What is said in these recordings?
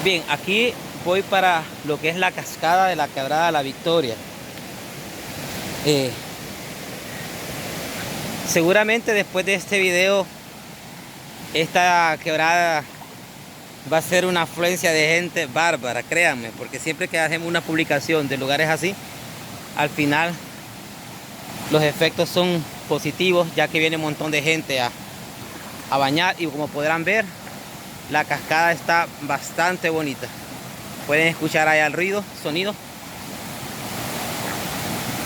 Bien, aquí voy para lo que es la cascada de la Quebrada La Victoria. Eh, Seguramente después de este video, esta quebrada va a ser una afluencia de gente bárbara, créanme, porque siempre que hacemos una publicación de lugares así, al final los efectos son positivos, ya que viene un montón de gente a bañar. Y como podrán ver, la cascada está bastante bonita. Pueden escuchar allá el ruido, sonido.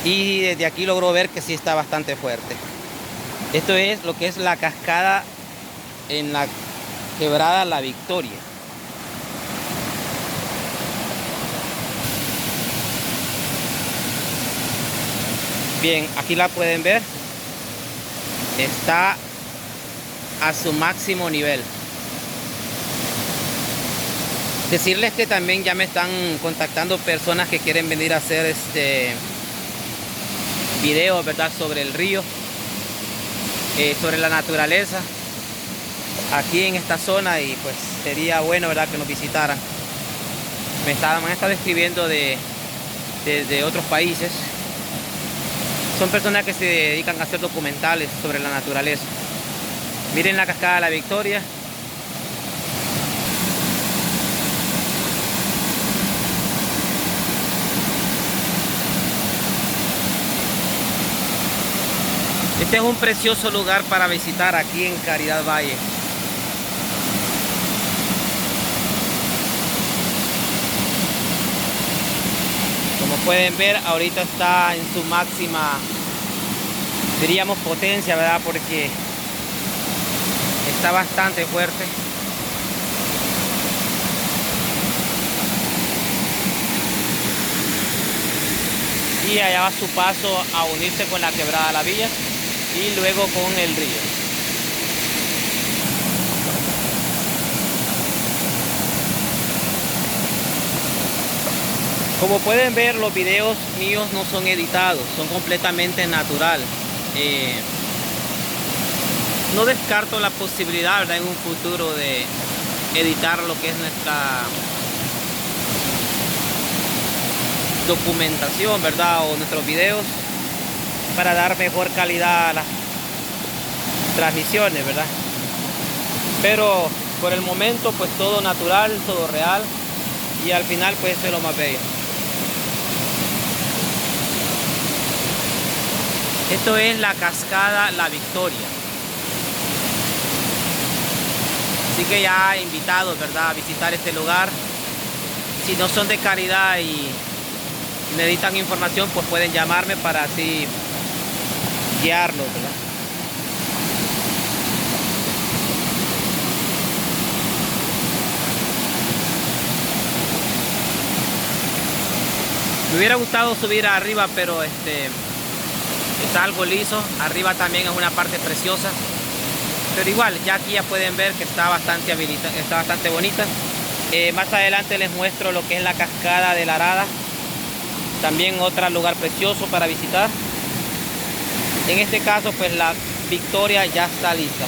Y desde aquí logro ver que sí está bastante fuerte. Esto es lo que es la cascada en la Quebrada La Victoria. Bien, aquí la pueden ver. Está a su máximo nivel. Decirles que también ya me están contactando personas que quieren venir a hacer videos, ¿verdad?, sobre el río, sobre la naturaleza aquí en esta zona, y pues sería bueno, ¿verdad?, que nos visitaran. Me han estado escribiendo de otros países. Son personas que se dedican a hacer documentales sobre la naturaleza. Miren la cascada de La Victoria. Este es un precioso lugar para visitar aquí en Caridad Valle. Como pueden ver, ahorita está en su máxima, diríamos, potencia, ¿verdad?, porque está bastante fuerte. Y allá va su paso a unirse con la Quebrada La Villa y luego con el río. Como pueden ver, los videos míos no son editados, son completamente natural. No descarto la posibilidad, ¿verdad?, en un futuro de editar lo que es nuestra documentación, ¿verdad?, o nuestros videos, para dar mejor calidad a las transmisiones, ¿verdad? Pero por el momento, pues todo natural, todo real, y al final pues eso es lo más bello. Esto es la cascada La Victoria. Así que ya invitados, ¿verdad?, a visitar este lugar. Si no son de Caridad y necesitan información, pues pueden llamarme para así guiarlos, ¿verdad? Me hubiera gustado subir arriba, pero está algo liso. Arriba también es una parte preciosa, pero igual ya aquí ya pueden ver que está bastante bonita. Más adelante les muestro lo que es la cascada de la Arada, también otro lugar precioso para visitar. En este caso, pues la Victoria ya está lista.